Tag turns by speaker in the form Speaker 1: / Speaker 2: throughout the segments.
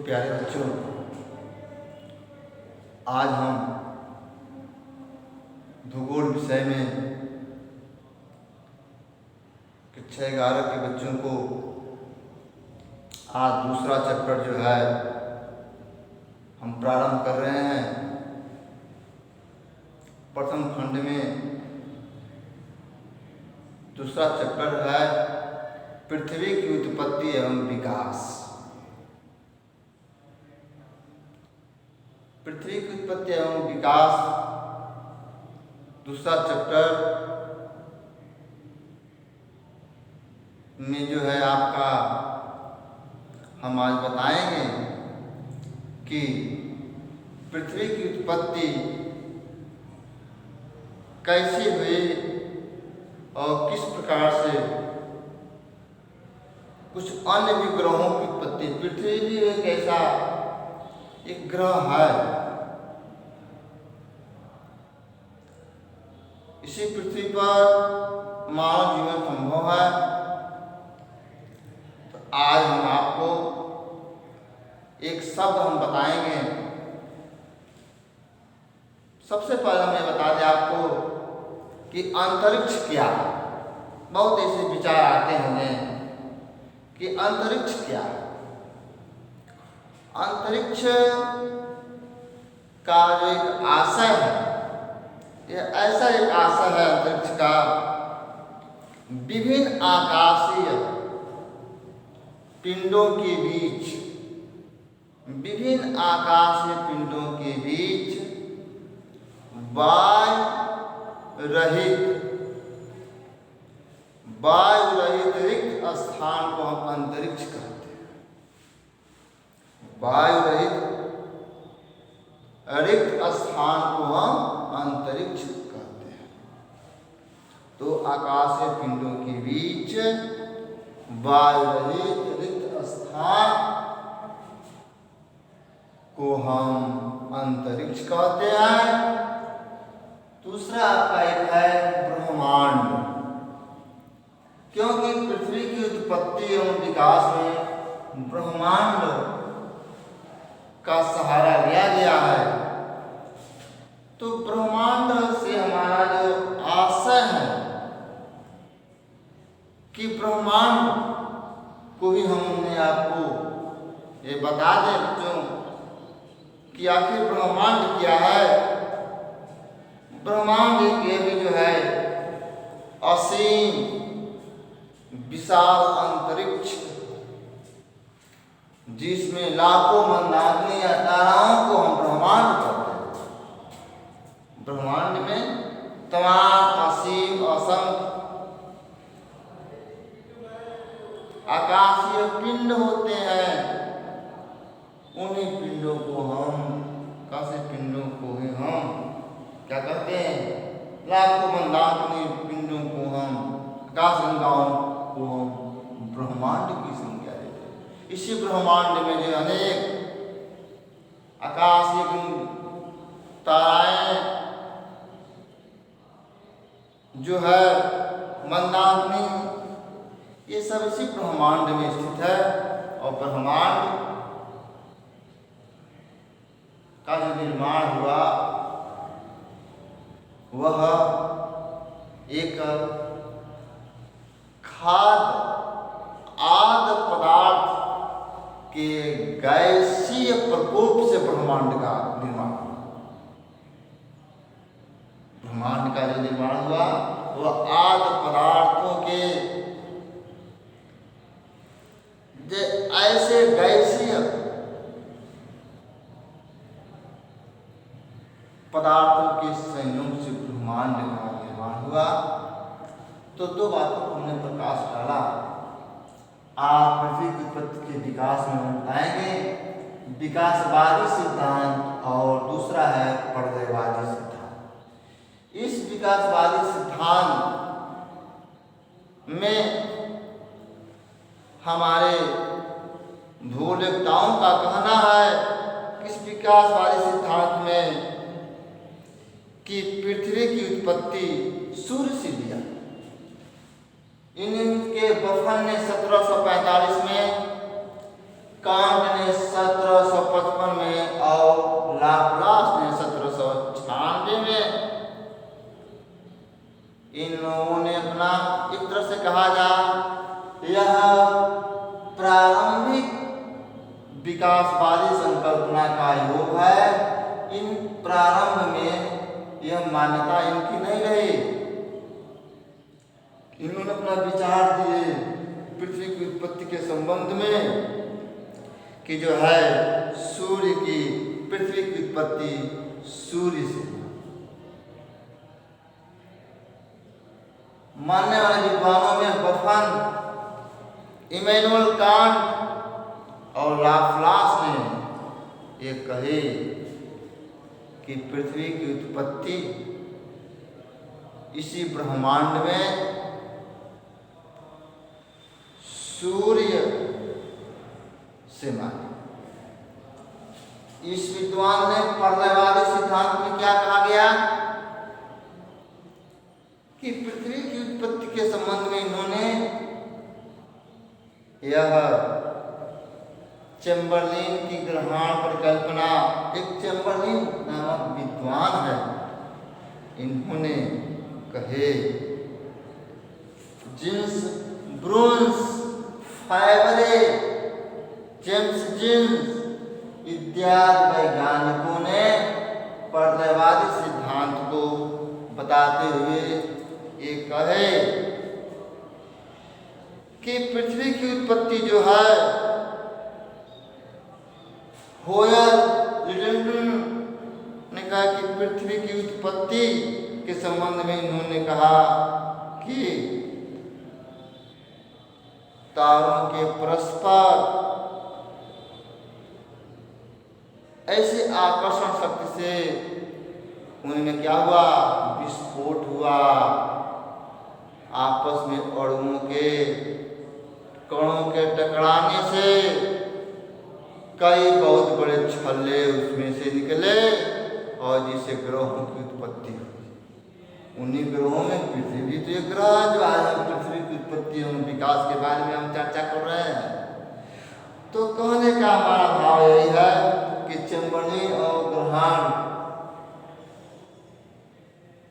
Speaker 1: प्यारे बच्चों, आज हम भूगोल विषय में कक्षा 11 के बच्चों को आज दूसरा चैप्टर जो है हम प्रारंभ कर रहे हैं। प्रथम खंड में दूसरा चैप्टर है पृथ्वी की उत्पत्ति एवं विकास। पृथ्वी की उत्पत्ति एवं विकास दूसरा चैप्टर में जो है आपका हम आज बताएंगे कि पृथ्वी की उत्पत्ति कैसी हुई और किस प्रकार से कुछ अन्य भी ग्रहों की उत्पत्ति। पृथ्वी भी एक ऐसा एक ग्रह है। इसी पृथ्वी पर मानव जीवन संभव है। तो आज हम आपको एक शब्द हम बताएंगे। सबसे पहले हम ये बता दें आपको कि अंतरिक्ष क्या है। बहुत ऐसे विचार आते होंगे कि अंतरिक्ष क्या है। अंतरिक्ष का जो एक आशय है, यह ऐसा एक आशय है अंतरिक्ष का, विभिन्न आकाशीय पिंडों के बीच, विभिन्न आकाशीय पिंडों के बीच वायु रहित रिक्त स्थान को हम अंतरिक्ष कहते हैं। वायु रहित रिक्त स्थान को हम अंतरिक्ष कहते हैं। तो आकाशीय पिंडों के बीच वायु रहित रिक्त स्थान को हम अंतरिक्ष कहते हैं। दूसरा आपका एक है ब्रह्मांड, क्योंकि पृथ्वी की उत्पत्ति एवं विकास में ब्रह्मांड का सहारा लिया गया है। तो ब्रह्मांड से हमारा जो आशय है कि ब्रह्मांड को भी हमने आपको ये बता दें बच्चों कि आखिर ब्रह्मांड क्या है। ब्रह्मांड ये भी जो है असीम विशाल अंतरिक्ष, जिसमें लाखों मंदाकिनी या ताराओं को हम ब्रह्मांड कहते हैं। ब्रह्मांड में तमाम असीम असंख्य आकाशीय पिंड होते हैं। उन्हीं पिंडों को हम आकाशीय पिंडों को ही हम क्या कहते हैं, लाखों मंदाकिनी पिंडों को हम आकाशगंगाओं को हम ब्रह्मांड की संज्ञा देते हैं। इसी ब्रह्मांड में जो अनेक आकाशीय ताराएं जो है मंदाकिनी, ये सब इसी ब्रह्मांड में स्थित है। और ब्रह्मांड का जो निर्माण हुआ वह एक आद पदार्थ के गैसीय प्रकोप से ब्रह्मांड का निर्माण हुआ। ब्रह्मांड का जो निर्माण हुआ वह आद पदार्थों के ऐसे गैसीय पदार्थों के संयोग से ब्रह्मांड का निर्माण हुआ। तो दो बातों को हमने प्रकाश डाला। आप पृथ्वी की उत्पत्ति के विकास में हम बताएंगे विकासवादी सिद्धांत और दूसरा है प्रलयवादी सिद्धांत। इस विकासवादी सिद्धांत में हमारे भूगोलविदों का कहना है, इस विकासवादी सिद्धांत में कि पृथ्वी की उत्पत्ति सूर्य से लिया। इनके बफन ने 1745 में, कांट ने 17 विकासवादी संकल्पना का योग है। इन प्रारंभ में यह मान्यता इनकी नहीं रही। इन्होंने अपना विचार दिए पृथ्वी की उत्पत्ति के संबंध में कि जो है सूर्य की, पृथ्वी की उत्पत्ति सूर्य से। मानने वाले विद्वानों में बफन, इमैनुअल कांट और लाप्लास ने ये कहे कि पृथ्वी की उत्पत्ति इसी ब्रह्मांड में सूर्य से मानी। इस विद्वान ने प्रलयवादी सिद्धांत में क्या कहा गया कि पृथ्वी की उत्पत्ति के संबंध में इन्होंने यह चैम्बरलिन की ग्रहण परिकल्पना, एक चैम्बरलिन नामक विद्वान है, इन्होंने कहे जीन्स ब्रून्स, फाइबरे, जेम्स जीन्स इत्यादि वैज्ञानिकों ने प्रलयवादी सिद्धांत को बताते हुए ये कहे कि पृथ्वी की उत्पत्ति जो है, होयल लिडेनटन ने कहा कि पृथ्वी की उत्पत्ति के संबंध में इन्होंने कहा कि तारों के परस्पर ऐसे आकर्षण शक्ति से उनमें क्या हुआ, विस्फोट हुआ। आपस में अणुओं के, कणों के टकराने से कई बहुत बड़े छल्ले उसमें से निकले और जिससे ग्रहों की उत्पत्ति हुई। उन्हीं ग्रहों में पृथ्वी भी तो एक ग्रह है। जो आज हम पृथ्वी की उत्पत्ति और विकास के बारे में हम चर्चा कर रहे हैं। तो कहने का हमारा भाव यही है कि चैम्बरलिन और ग्रहण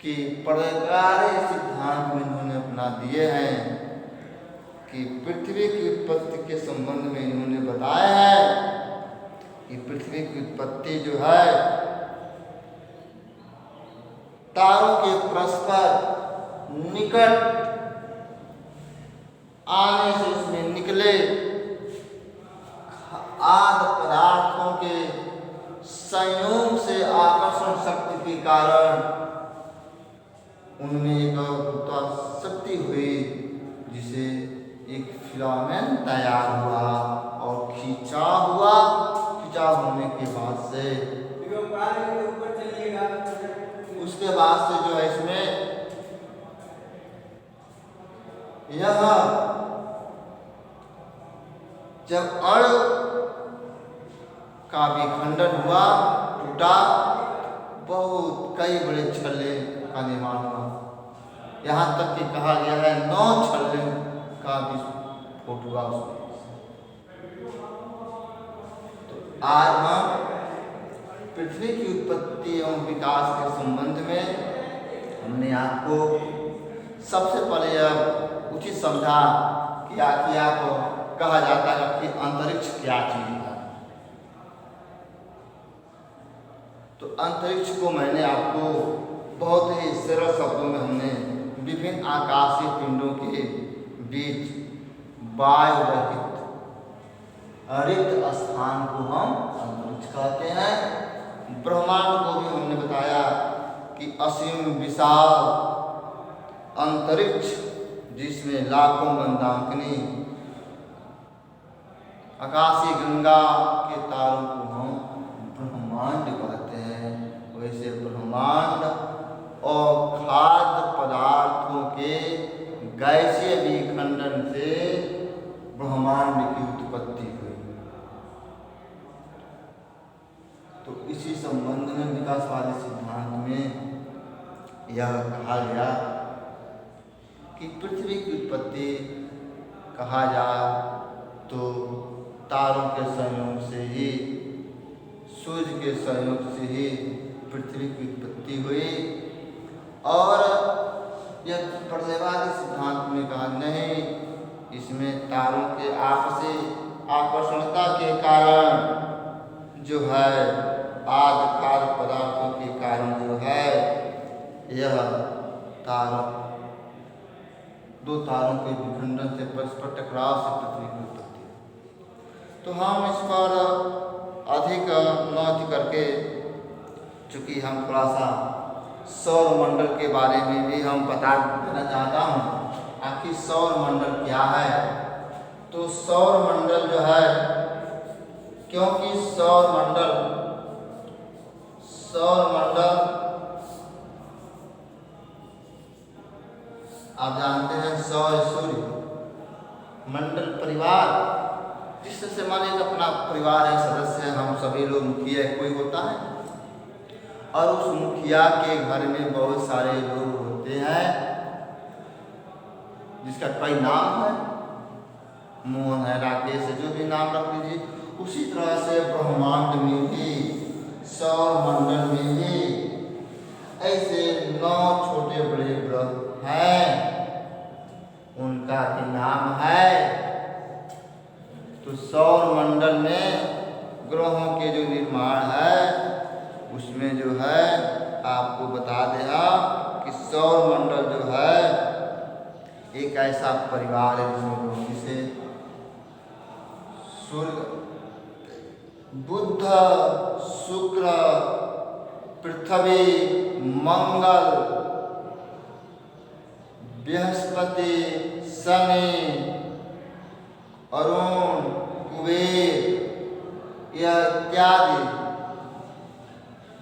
Speaker 1: कि प्रलयकारी सिद्धांत में इन्होंने अपना दिए हैं कि पृथ्वी की उत्पत्ति के संबंध में इन्होंने बताया है कि पृथ्वी की उत्पत्ति जो है तारों के परस्पर निकट आने से इसमें निकले आदि पदार्थों के संयोग से आकर्षण शक्ति के कारण उनमें एक गुरुत्वाकर्षण शक्ति हुई, जिसे एक फिलामेंट तैयार हुआ और खिंचाव हुआ। खिंचाव होने के बाद से उसके बाद से जो है इसमें यह जब अणु का विखंडन हुआ, टूटा, बहुत कई बड़े छल्ले का निर्माण हुआ। यहाँ तक कि कहा गया है 9 छल्ले का विस्फोट हुआ उसमें। तो आज हम पृथ्वी की उत्पत्ति एवं विकास के संबंध में हमने आपको सबसे पहले यह उचित समझा कि आपको कहा जाता है कि अंतरिक्ष क्या चीज है। तो अंतरिक्ष को मैंने आपको बहुत ही सरल शब्दों में हमने विभिन्न आकाशीय पिंडों के बीच वायु रहित रिक्त स्थान को हम अंतरिक्ष कहते हैं। ब्रह्मांड को भी हमने बताया कि असीम विशाल अंतरिक्ष जिसमें लाखों मंदाकिनी आकाशीय गंगा के तारों को हम ब्रह्मांड कहते हैं। वैसे ब्रह्मांड और खाद्य पदार्थों के गैसीय विखंडन से ब्रह्मांड की उत्पत्ति हुई। तो इसी संबंध में विकासवादी सिद्धांत में यह कहा गया कि पृथ्वी की उत्पत्ति कहा जाए तो तारों के संयोग से ही, सूर्य के संयोग से ही पृथ्वी की उत्पत्ति हुई। और यह प्रलयवादी सिद्धांत में कहा नहीं, इसमें तारों के आपसी आकर्षणता के कारण जो है आदि खाद्य पदार्थों के कारण जो है यह तारों दो तारों के विखंडन से परस्पर टकराव से पृथ्वी की उत्पत्ति है। तो हम इस पर अधिक नोट करके, चूँकि हम थोड़ा सा सौर मंडल के बारे में भी हम बता देना चाहता हूँ। आखिर सौर मंडल क्या है? तो सौर मंडल जो है, क्योंकि सौर मंडल आप जानते हैं सौर सूर्य मंडल परिवार, जिससे माने अपना परिवार है, सदस्य है, हम सभी लोग, मुखिया कोई होता है और उस मुखिया के घर में बहुत सारे लोग होते हैं जिसका कई नाम है, मोहन है, राकेश है, जो भी नाम रख लीजिए। उसी तरह से ब्रह्मांड में भी, सौर मंडल में भी ऐसे 9 छोटे बड़े ग्रह हैं, उनका भी नाम है। तो सौर मंडल में ग्रहों के जो निर्माण है उसमें जो है आपको बता देगा कि सौर मंडल जो है एक ऐसा परिवार है जिसे सूर्य, बुध, शुक्र, पृथ्वी, मंगल, बृहस्पति, शनि, अरुण, कुबेर, यह इत्यादि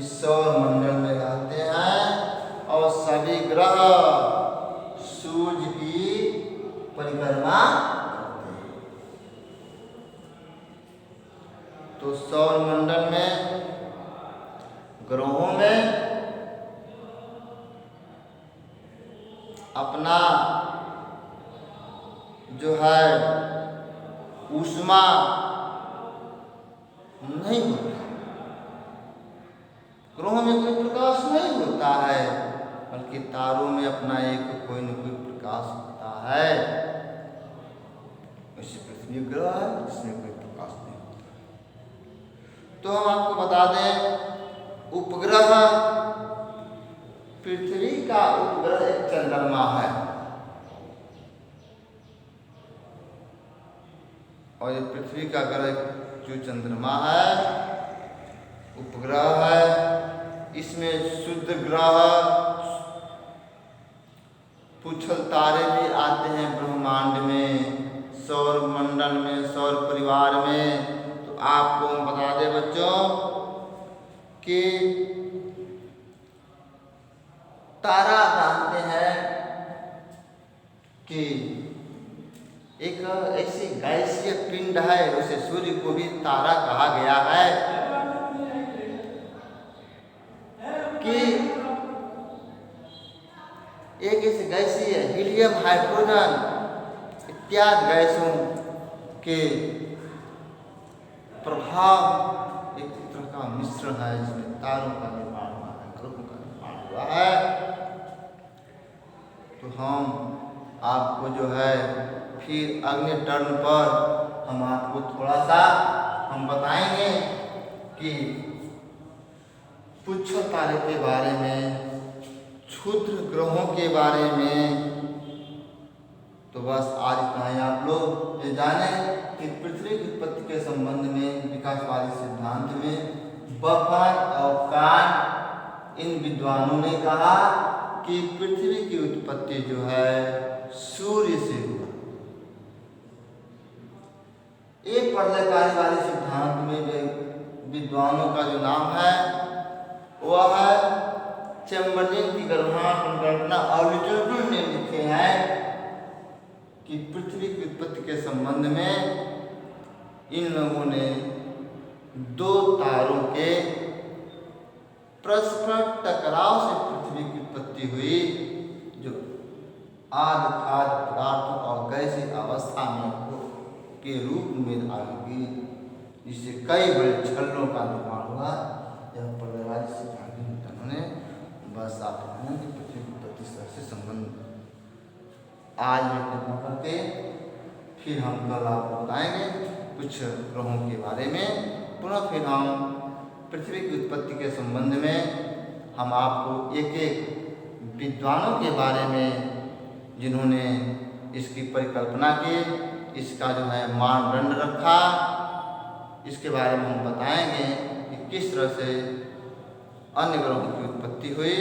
Speaker 1: इस सौर मंडल में रहते हैं और सभी ग्रह सूर्य की परिक्रमा करते हैं। तो सौर मंडल में ग्रहों में अपना जो है ऊष्मा नहीं होता, ग्रहों में कोई प्रकाश नहीं होता है, बल्कि तारों में अपना एक कोई न कोई प्रकाश होता है। वैसे पृथ्वी ग्रह है जिसमें कोई प्रकाश नहीं होता। तो हम आपको बता दें, उपग्रह, पृथ्वी का उपग्रह एक चंद्रमा है और ये पृथ्वी का ग्रह जो चंद्रमा है उपग्रह है। इसमें शुद्ध ग्रह, पुच्छल तारे भी आते हैं ब्रह्मांड में, सौर मंडल में, सौर परिवार में। तो आपको हम बता दें बच्चों कि तारा जानते हैं कि एक ऐसी गैसीय पिंड है, उसे सूर्य को भी तारा कहा गया है कि एक ऐसी गैसीय हीलियम, हाइड्रोजन इत्यादि गैसों के प्रभाव एक तरह का मिश्रण है जिसमें तारों का निर्माण हुआ है, ग्रहों का निर्माण हुआ है। तो हम आपको जो है फिर अगले टर्न पर हम आपको थोड़ा सा हम बताएंगे कि पुच्छल तारे के बारे में, क्षुद्र ग्रहों के बारे में। तो बस आज इतना ही आप लोग ये जाने कि पृथ्वी की उत्पत्ति के संबंध में विकासवादी सिद्धांत में बफर और कान इन विद्वानों ने कहा कि पृथ्वी की उत्पत्ति जो है सूर्य से हुआ। एक पर्यायवादी सिद्धांत में जो विद्वानों का जो नाम है वह है चैम्बरलेन की गणना ऑर्बिटल ने लिखे हैं कि पृथ्वी की उत्पत्ति के संबंध में इन लोगों ने 2 तारों के परस्पर टकराव से पृथ्वी की उत्पत्ति हुई, जो आदि खाद्य पदार्थों और गैसीय अवस्था में के रूप में आएगी, जिससे कई बड़े छल्लों का निर्माण हुआ। यह पर्यायवादी सिद्धांतों ने बस आप पृथ्वी की उत्पत्ति से संबंध आज में खत्म करके फिर हम कल आपको बताएंगे कुछ ग्रहों के बारे में। पुनः फिर हम पृथ्वी की उत्पत्ति के संबंध में हम आपको एक एक विद्वानों के बारे में जिन्होंने इसकी परिकल्पना की, इसका जो है मानदंड रखा, इसके बारे में हम बताएंगे कि किस तरह से अन्य ग्रहों की उत्पत्ति हुई